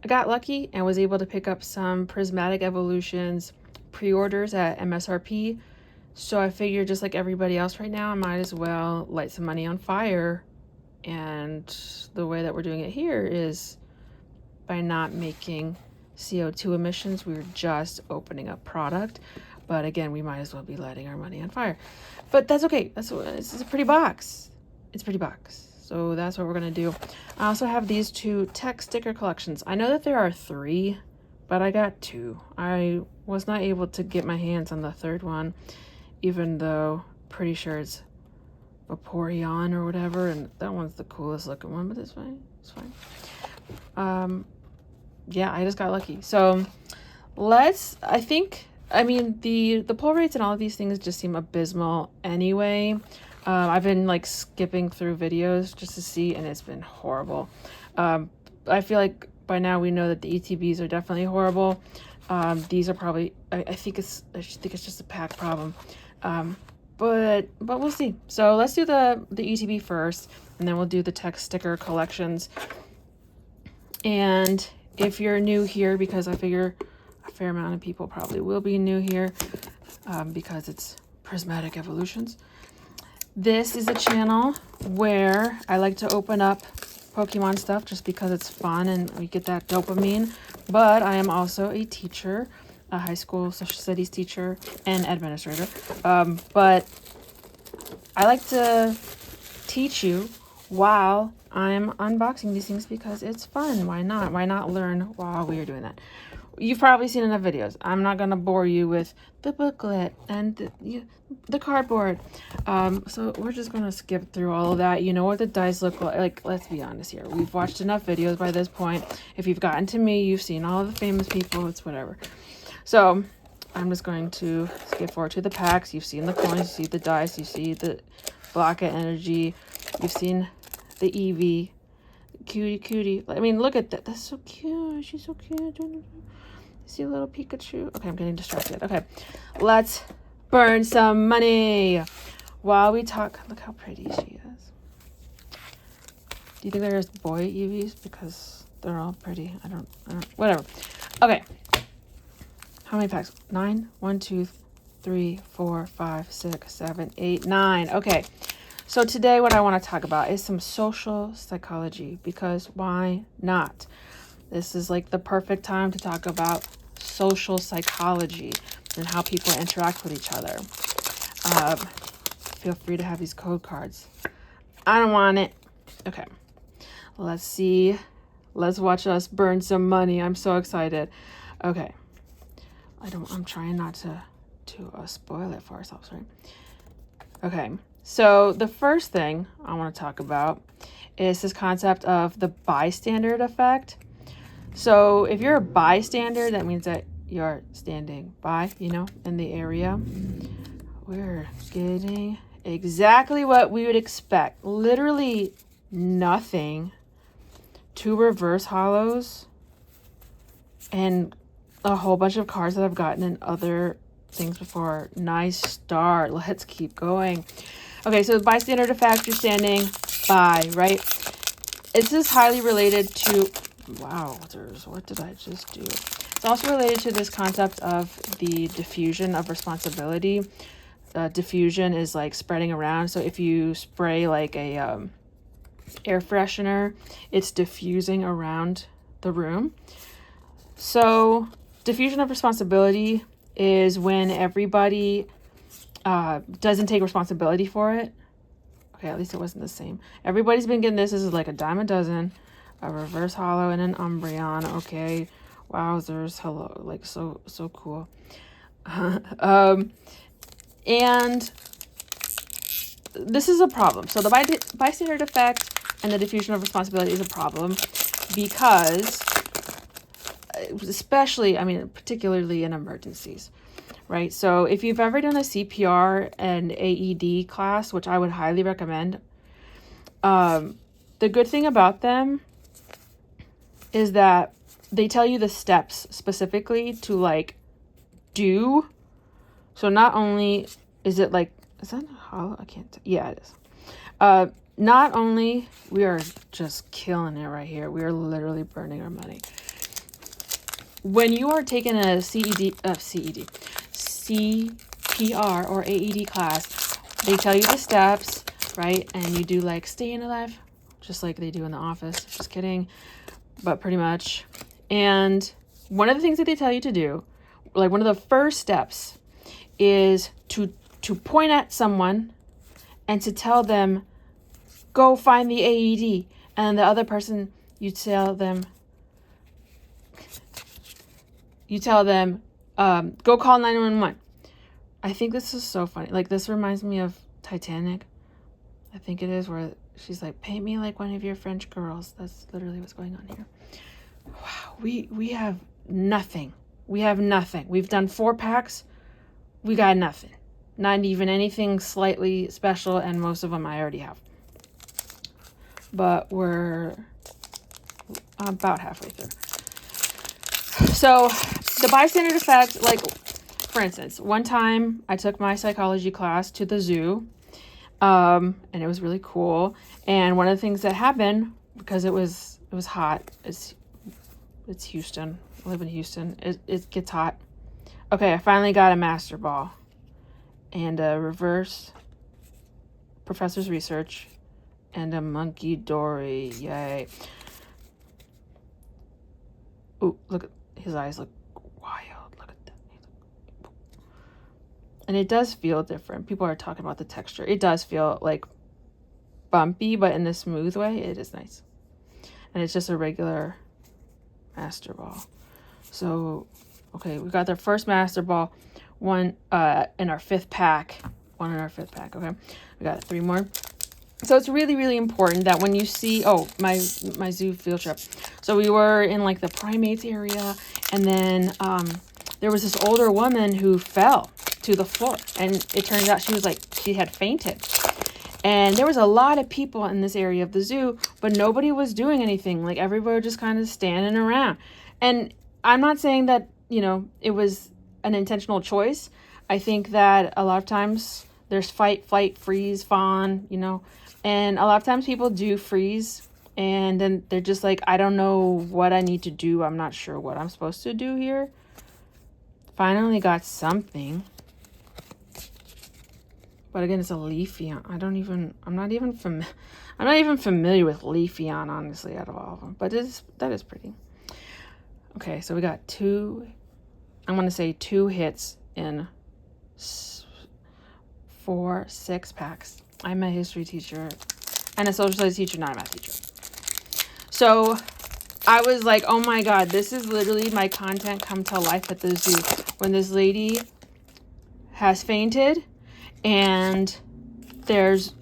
got lucky and was able to pick up some Prismatic Evolutions pre-orders at MSRP. So I figured, just like everybody else right now, I might as well light some money on fire. And the way that we're doing it here is by not making CO2 emissions. We're just opening up product. But again, we might as well be lighting our money on fire. But that's okay. This is a pretty box. It's a pretty box. So that's what we're going to do. I also have these 2 tech sticker collections. I know that there are 3, but I got 2. I was not able to get my hands on the 3rd one, even though pretty sure it's Vaporeon or whatever, and that one's the coolest looking one, but it's fine. It's fine. Yeah, I just got lucky. So I mean, the pull rates and all of these things just seem abysmal anyway. I've been like skipping through videos just to see, and it's been horrible. I feel like by now we know that the ETBs are definitely horrible. These are probably, I think it's just a pack problem. But we'll see. So let's do the ETB first, and then we'll do the tech sticker collections. And if you're new here, because I figure a fair amount of people probably will be new here, because it's Prismatic Evolutions. This is a channel where I like to open up Pokemon stuff just because it's fun and we get that dopamine. But I am also a teacher, a high school social studies teacher and administrator. But I like to teach you while I'm unboxing these things because it's fun. Why not? Why not learn while we are doing that? You've probably seen enough videos. I'm not going to bore you with the booklet and the cardboard. So we're just going to skip through all of that. You know what the dice look like. Like, let's be honest here. We've watched enough videos by this point. If you've gotten to me, you've seen all of the famous people. It's whatever. So I'm just going to skip forward to the packs. You've seen the coins. You see the dice. You see the block of energy. You've seen the Eevee. Cutie. I mean, look at that. That's so cute. She's so cute. See a little Pikachu. Okay, I'm getting distracted. Okay, let's burn some money while we talk. Look how pretty she is. Do you think there's boy Eevees? Because they're all pretty. I don't, whatever. Okay. How many packs? 9? 1, 2, 3, 4, 5, 6, 7, 8, 9. Okay. So today what I want to talk about is some social psychology, because why not? This is like the perfect time to talk about social psychology and how people interact with each other. Feel free to have these code cards. I don't want it. Okay. Let's see. Let's watch us burn some money. I'm so excited. Okay. I'm trying not to spoil it for ourselves, right? Okay. So the first thing I want to talk about is this concept of the bystander effect. So if you're a bystander, that means that you're standing by, in the area. We're getting exactly what we would expect. Literally nothing. 2 reverse hollows and a whole bunch of cards that I've gotten in other things before. Nice start. Let's keep going. Okay, so the bystander effect, you're standing by, right? This is highly related to, what did I just do? It's also related to this concept of the diffusion of responsibility. Diffusion is like spreading around. So if you spray like a air freshener, it's diffusing around the room. So diffusion of responsibility is when everybody doesn't take responsibility for it. Okay, at least it wasn't the same. Everybody's been getting this. This is like a dime a dozen, a reverse hollow and an Umbreon. Okay, wowzers, hello, like so cool. And this is a problem. So the bystander effect and the diffusion of responsibility is a problem because, particularly in emergencies, right? So if you've ever done a CPR and AED class, which I would highly recommend, the good thing about them is that they tell you the steps specifically to like do. So not only is it like, is that hollow? I can't, yeah, it is. Not only we are just killing it right here. We are literally burning our money. when you are taking a CPR or AED class, they tell you the steps, right? And you do like staying alive, just like they do in the office. Just kidding, but pretty much. And one of the things that they tell you to do, like one of the first steps, is to point at someone and to tell them, go find the AED. And the other person, you tell them, go call 911. I think this is so funny. Like, this reminds me of Titanic. I think it is, where she's like, paint me like one of your French girls. That's literally what's going on here. Wow, we have nothing. We have nothing. We've done 4 packs. We got nothing. Not even anything slightly special, and most of them I already have. But we're about halfway through. So the bystander effect, like, for instance, one time I took my psychology class to the zoo, and it was really cool. And one of the things that happened, because it was hot, it's Houston. I live in Houston. It gets hot. Okay, I finally got a master ball and a reverse professor's research and a monkey dory. Yay. Ooh, look at his eyes, look wild. Look at that. And it does feel different. People are talking about the texture. It does feel like bumpy, but in a smooth way. It is nice. And it's just a regular master ball. So, okay, we got the first master ball, one in our 5th pack. One in our 5th pack, okay? We got 3 more. So it's really, really important that when you see, my zoo field trip. So we were in like the primates area, and then there was this older woman who fell to the floor, and it turns out she had fainted. And there was a lot of people in this area of the zoo, but nobody was doing anything. Like, everybody was just kind of standing around. And I'm not saying that, it was an intentional choice. I think that a lot of times there's fight, flight, freeze, fawn, and a lot of times people do freeze, and then they're just like, I don't know what I need to do. I'm not sure what I'm supposed to do here. Finally got something. But again, it's a Leafeon. I'm not even familiar with Leafeon, honestly, out of all of them. But that is pretty. Okay, so we got 2 hits in 6 packs. I'm a history teacher and a social studies teacher, not a math teacher. So I was like, oh my God, this is literally my content come to life at the zoo. When this lady has fainted, and there's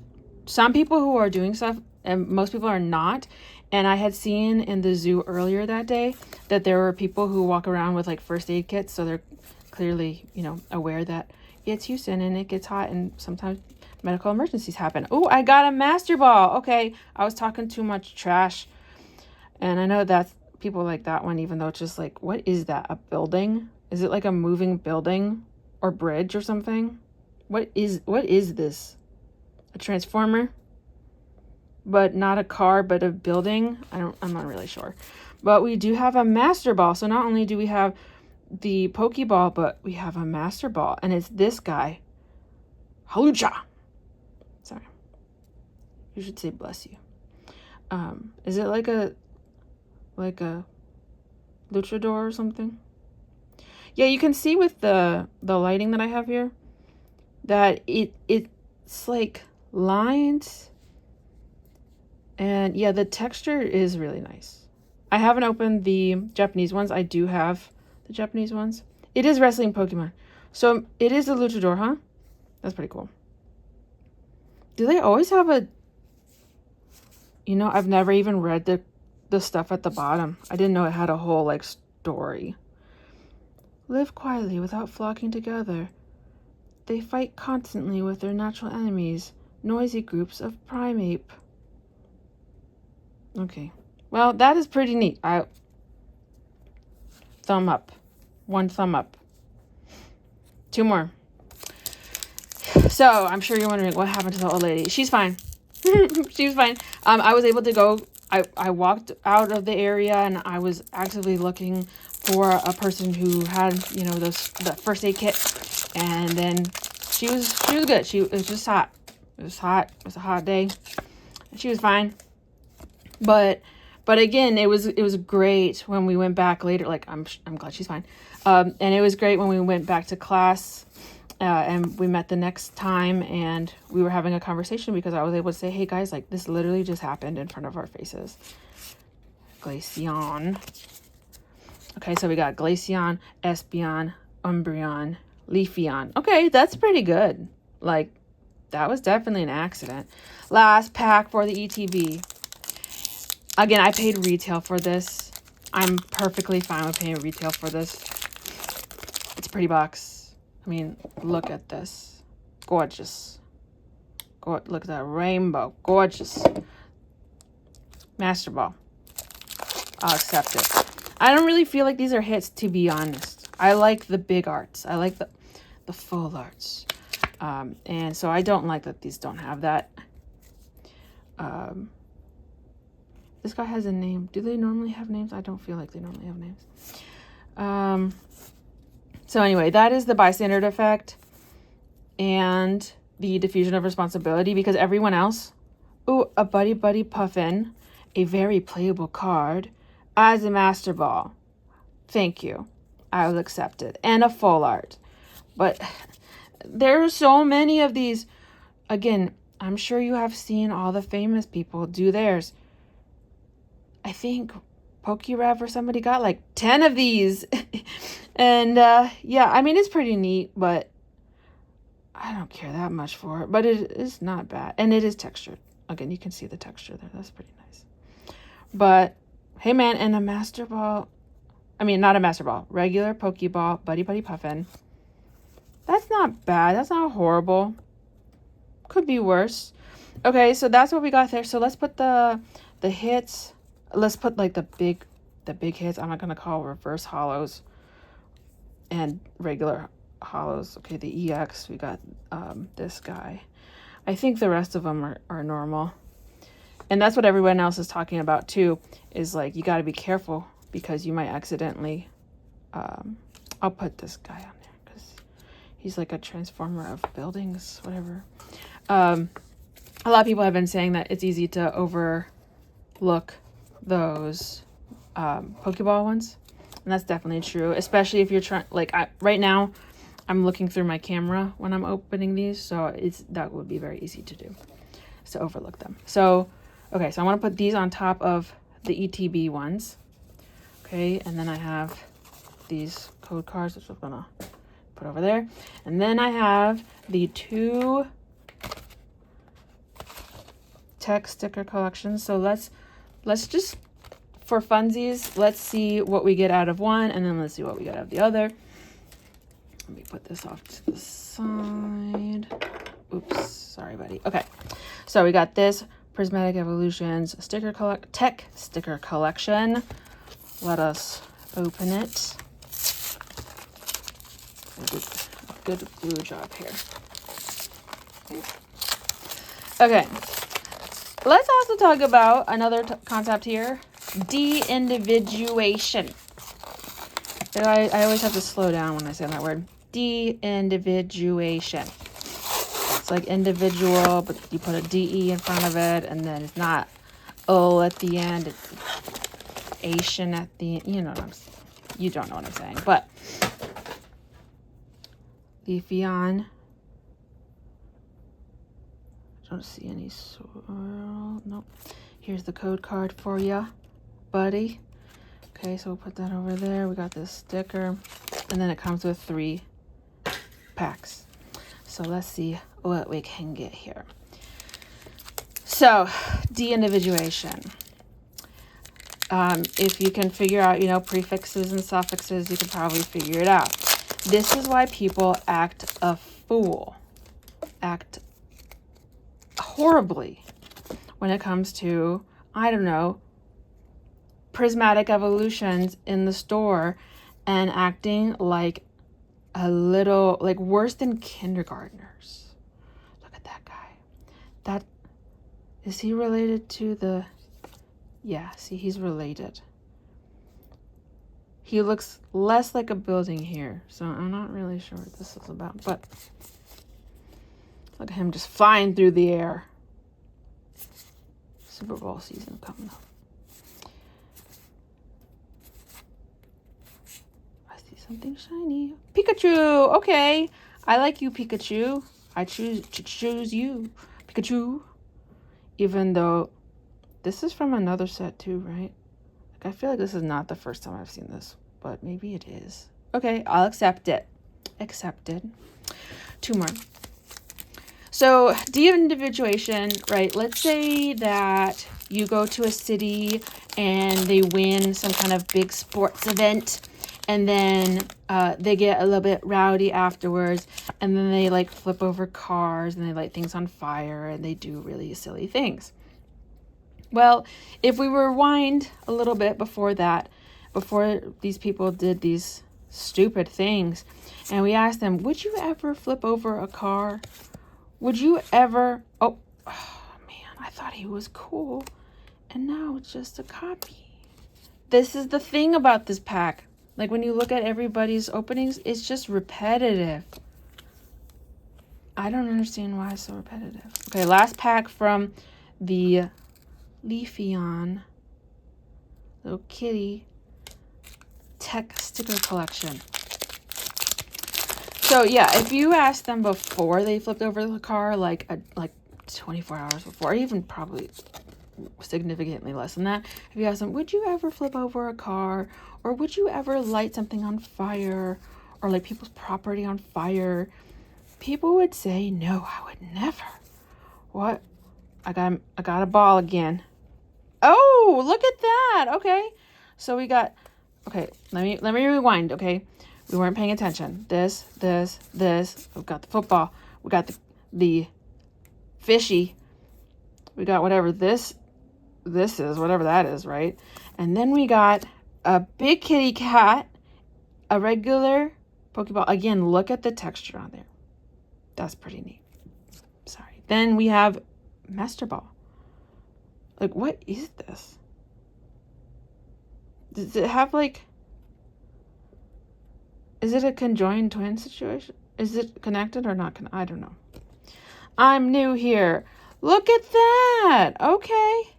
some people who are doing stuff and most people are not. And I had seen in the zoo earlier that day that there were people who walk around with like first aid kits. So they're clearly, aware that it's Houston and it gets hot and sometimes medical emergencies happen. Oh, I got a master ball. Okay. I was talking too much trash. And I know that people like that one, even though it's just like, what is that? A building? Is it like a moving building or bridge or something? What is this? A transformer? But not a car, but a building? I'm not really sure. But we do have a master ball. So not only do we have the Pokeball, but we have a master ball. And it's this guy. Halucha. Sorry. You should say bless you. Is it like a luchador or something? Yeah, you can see with the lighting that I have here that it's like lines, and yeah, the texture is really nice. I haven't opened the Japanese ones. I do have the Japanese ones. It is wrestling Pokemon, so it is a luchador, huh? That's pretty cool. Do they always have a, I've never even read the stuff at the bottom. I didn't know it had a whole like story. Live quietly without flocking together. They fight constantly with their natural enemies, noisy groups of primate. Okay. Well, that is pretty neat. Thumb up. 1 thumb up. 2 more. So, I'm sure you're wondering what happened to the old lady. She's fine. She was fine. I was able to go I walked out of the area and I was actively looking for a person who had, you know, the first aid kit. And then she was good. It was just hot. It was hot. It was a hot day. And she was fine. But again, it was great when we went back later. Like, I'm glad she's fine. And it was great when we went back to class, and we met the next time, and we were having a conversation because I was able to say, hey guys, like, this literally just happened in front of our faces. Glaceon. Okay, so we got Glaceon, Espeon, Umbreon, Leafeon. Okay, that's pretty good. Like, that was definitely an accident. Last pack for the ETB. Again, I paid retail for this. I'm perfectly fine with paying retail for this. It's a pretty box. I mean, look at this. Gorgeous. Look at that rainbow. Gorgeous. Master Ball. I'll accept it. I don't really feel like these are hits, to be honest. I like the big arts. I like the full arts. And so I don't like that these don't have that. This guy has a name. Do they normally have names? I don't feel like they normally have names. So anyway, that is the bystander effect and the diffusion of responsibility, because everyone else, ooh, a Buddy Buddy Puffin, a very playable card, as a Master Ball. Thank you. I will accept it. And a full art. But there are so many of these. Again, I'm sure you have seen all the famous people do theirs. I think PokeRev or somebody got like 10 of these. And yeah, I mean, it's pretty neat, but I don't care that much for it. But it is not bad. And it is textured. Again, you can see the texture there. That's pretty nice. But hey man, and a Master Ball. I mean, not a Master Ball. Regular Pokeball, Buddy Buddy Puffin. That's not bad. That's not horrible. Could be worse. Okay, so that's what we got there. So let's put the hits. Let's put like the big hits. I'm not gonna call reverse hollows and regular hollows. Okay, the EX. We got this guy. I think the rest of them are normal. And that's what everyone else is talking about too. Is like, you got to be careful because you might accidentally. I'll put this guy on there because he's like a transformer of buildings, whatever. A lot of people have been saying that it's easy to overlook those Pokeball ones, and that's definitely true, especially if you're trying, like, right now I'm looking through my camera when I'm opening these, so that would be very easy to do, is to overlook them. So okay, so I want to put these on top of the ETB ones. Okay, and then I have these code cards, which I'm gonna put over there, and then I have the 2 tech sticker collections. So let's just, for funsies, let's see what we get out of one, and then let's see what we get out of the other. Let me put this off to the side. Oops, sorry, buddy. Okay, so we got this Prismatic Evolutions tech sticker collection. Let us open it. Good glue job here. Okay. Let's also talk about another concept here, de-individuation. I always have to slow down when I say that word. De-individuation. It's like individual, but you put a DE in front of it, and then it's not O at the end. It's Asian at the end. You know what I'm saying. You don't know what I'm saying. But Leafeon. Don't see any swirl. Nope. Here's the code card for you, buddy. Okay, so we'll put that over there. We got this sticker, and then it comes with 3 packs. So let's see what we can get here. So, de-individuation. If you can figure out, prefixes and suffixes, you can probably figure it out. This is why people act a fool. Act horribly when it comes to, I don't know, Prismatic Evolutions in the store and acting like a little, like worse than kindergartners. Look at that guy. Is he related to the Yeah, see, he's related. He looks less like a building here, so I'm not really sure what this is about, but look at him just flying through the air. Super Bowl season coming up. I see something shiny. Pikachu! Okay. I like you, Pikachu. I choose you, Pikachu. Even though this is from another set too, right? Like, I feel like this is not the first time I've seen this, but maybe it is. Okay, I'll accept it. Accepted. 2 more. So, de-individuation, right? Let's say that you go to a city and they win some kind of big sports event, and then they get a little bit rowdy afterwards, and then they like flip over cars and they light things on fire and they do really silly things. Well, if we rewind a little bit before that, before these people did these stupid things, and we asked them, would you ever flip over a car? Would you ever... Oh, man, I thought he was cool. And now it's just a copy. This is the thing about this pack. Like, when you look at everybody's openings, it's just repetitive. I don't understand why it's so repetitive. Okay, last pack from the Leafeon little kitty tech sticker collection. So yeah, if you ask them before they flipped over the car, like 24 hours before, or even probably significantly less than that, if you ask them, would you ever flip over a car, or would you ever light something on fire, or light people's property on fire, people would say, no, I would never. What? I got a ball again. Oh, look at that. Okay. So we got, okay, let me rewind, okay? We weren't paying attention. This. We've got the football. We got the fishy. We got whatever this is, whatever that is, right? And then we got a big kitty cat, a regular Pokeball. Again, look at the texture on there. That's pretty neat. Sorry. Then we have Master Ball. Like, what is this? Does it have, like... Is it a conjoined twin situation? Is it connected or not? I don't know. I'm new here. Look at that. Okay.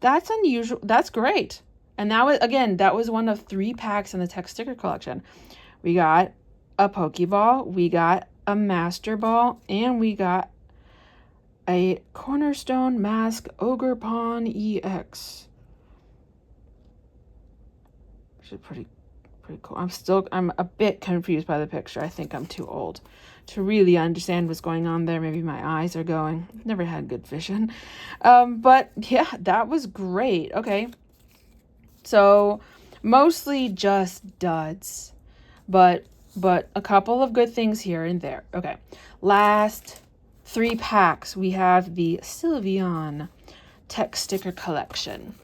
That's unusual. That's great. And that was one of 3 packs in the tech sticker collection. We got a Pokeball, we got a Master Ball, and we got a Cornerstone Mask Ogre Pawn EX. Which is pretty cool. I'm a bit confused by the picture. I think I'm too old to really understand what's going on there. Maybe my eyes are going. Never had good vision. But yeah, that was great. Okay. So mostly just duds, but a couple of good things here and there. Okay. Last 3 packs, we have the Sylveon tech sticker collection.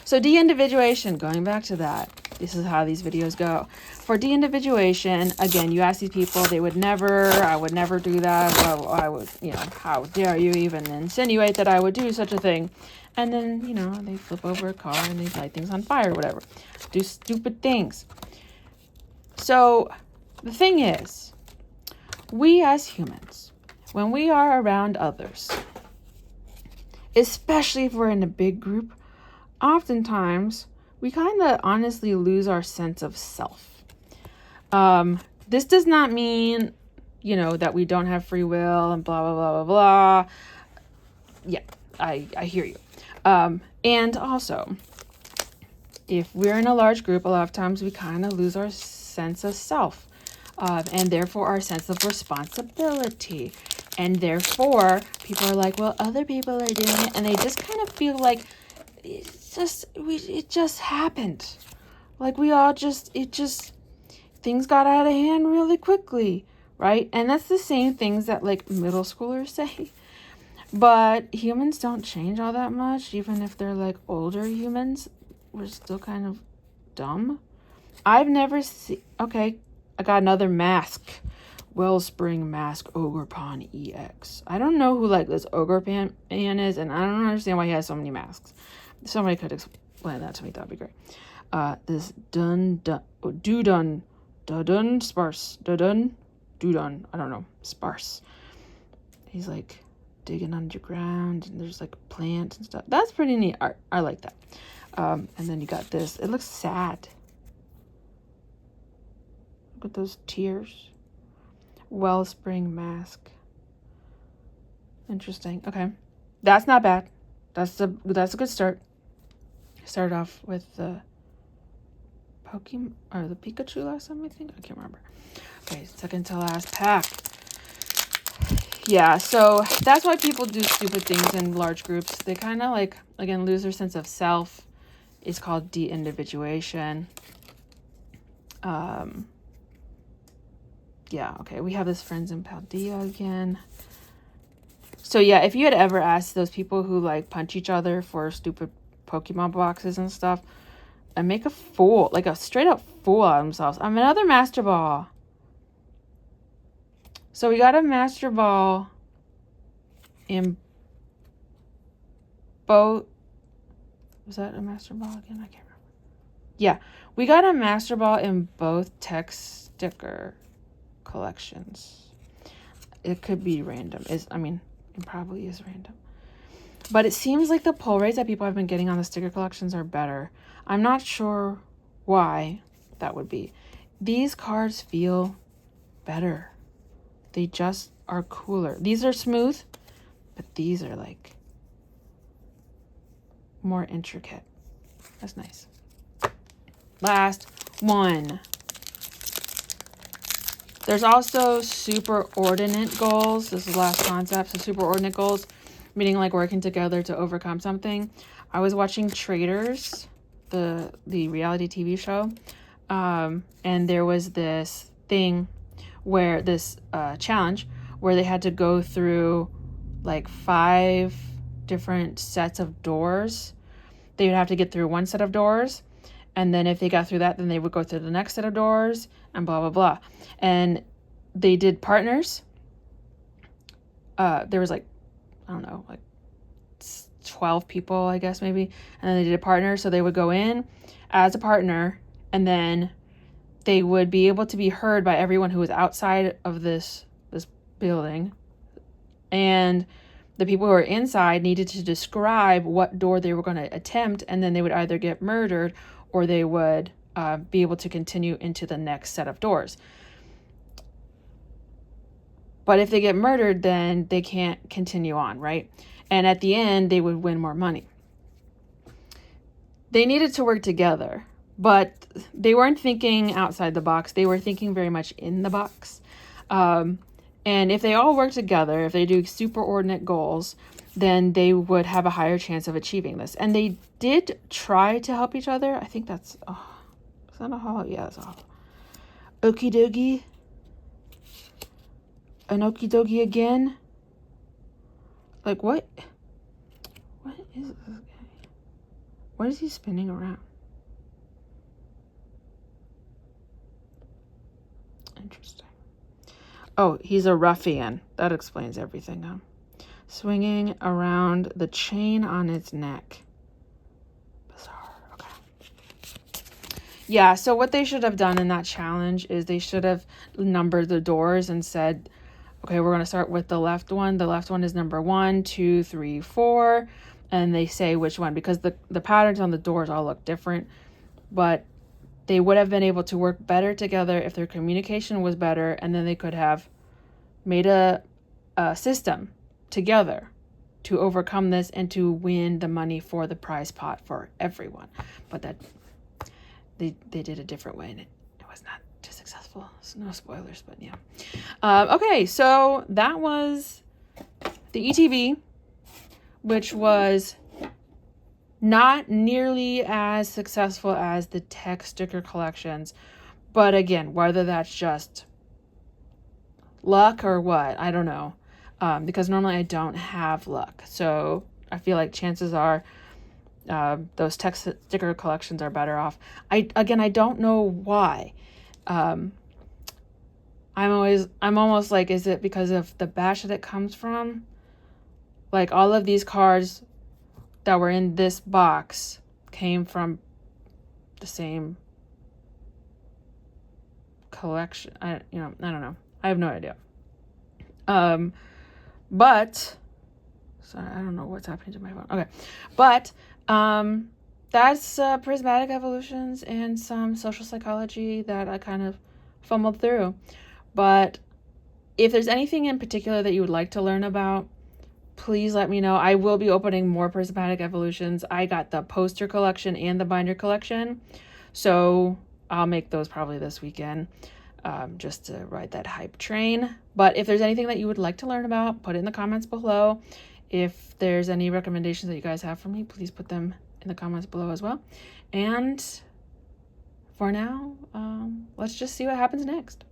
So de-individuation, going back to that, this is how these videos go. For de-individuation, again, you ask these people, I would never do that. Well, I would, how dare you even insinuate that I would do such a thing? And then, they flip over a car and they light things on fire, whatever. Do stupid things. So the thing is, we as humans, when we are around others, especially if we're in a big group, oftentimes we kind of honestly lose our sense of self. This does not mean, that we don't have free will and blah, blah, blah, blah, blah. Yeah, I hear you. And also, if we're in a large group, a lot of times we kind of lose our sense of self, and therefore our sense of responsibility. And therefore, people are like, well, other people are doing it, and they just kind of feel like it just happened. Like things got out of hand really quickly, right? And that's the same things that like middle schoolers say. But humans don't change all that much, even if they're like older humans. We're still kind of dumb. I've never seen... Okay, I got another mask. Wellspring Mask Ogre Pawn EX. I don't know who like this Ogre Pan is, and I don't understand why he has so many masks. If somebody could explain that to me, that'd be great. This Dudun Sparse. Dudun? I don't know. Sparse. He's like digging underground, and there's like plants and stuff. That's pretty neat art. I like that. And then you got this. It looks sad. Look at those tears. Wellspring Mask. Interesting. Okay. That's not bad. That's a good start. Start off with the Pokemon or the Pikachu last time, I think. I can't remember. Okay, second to last pack. Yeah, so that's why people do stupid things in large groups. They kind of like, again, lose their sense of self. It's called de-individuation. Yeah, okay, we have this Friends in Paldea again. So yeah, if you had ever asked those people who like punch each other for stupid Pokemon boxes and stuff, and make a fool, like a straight up fool out of themselves. I'm another Master Ball. So we got a Master Ball in both. Was that a Master Ball again? I can't remember. Yeah, we got a Master Ball in both text sticker collections. It could be random. It probably is random. But it seems like the pull rates that people have been getting on the sticker collections are better. I'm not sure why that would be. These cards feel better. They just are cooler. These are smooth, but these are like more intricate. That's nice. Last one. There's also superordinate goals. This is the last concept. So superordinate goals, meaning like working together to overcome something. I was watching Traders, the reality TV show, and there was this thing where this challenge where they had to go through like 5 different sets of doors. They would have to get through one set of doors, and then if they got through that, then they would go through the next set of doors, and blah blah blah. And they did partners. There was like, I don't know, like 12 people, I guess, maybe. And then they did a partner. So they would go in as a partner, and then they would be able to be heard by everyone who was outside of this building. And the people who were inside needed to describe what door they were going to attempt. And then they would either get murdered or they would be able to continue into the next set of doors. But if they get murdered, then they can't continue on, right? And at the end, they would win more money. They needed to work together, but they weren't thinking outside the box. They were thinking very much in the box. And if they all work together, if they do superordinate goals, then they would have a higher chance of achieving this. And they did try to help each other. I think that's, is that a holo? Yeah, that's a holo. Okie dokie. An okie dokie again. Like, what is this guy? What is he spinning around? Interesting. Oh, he's a ruffian. That explains everything, huh? Swinging around the chain on its neck. Bizarre. Okay. Yeah, so what they should have done in that challenge is they should have numbered the doors and said, okay, we're going to start with the left one. The left one is number 1, 2, 3, 4. And they say which one, because the patterns on the doors all look different. But they would have been able to work better together if their communication was better. And then they could have made a system together to overcome this and to win the money for the prize pot for everyone. But that they did a different way, and it was not too successful. So no spoilers, but yeah. Okay, so that was the ETB, which was not nearly as successful as the tech sticker collections. But again, whether that's just luck or what, I don't know. Because normally I don't have luck. So I feel like chances are those tech sticker collections are better off. I don't know why. I'm almost like, is it because of the batch that it comes from? Like, all of these cards that were in this box came from the same collection. I don't know. I have no idea. But sorry, I don't know what's happening to my phone. Okay. But that's Prismatic Evolutions and some social psychology that I kind of fumbled through. But if there's anything in particular that you would like to learn about, please let me know. I will be opening more Prismatic Evolutions. I got the poster collection and the binder collection, so I'll make those probably this weekend, just to ride that hype train. But if there's anything that you would like to learn about, put it in the comments below. If there's any recommendations that you guys have for me, please put them in the comments below as well. And for now, let's just see what happens next.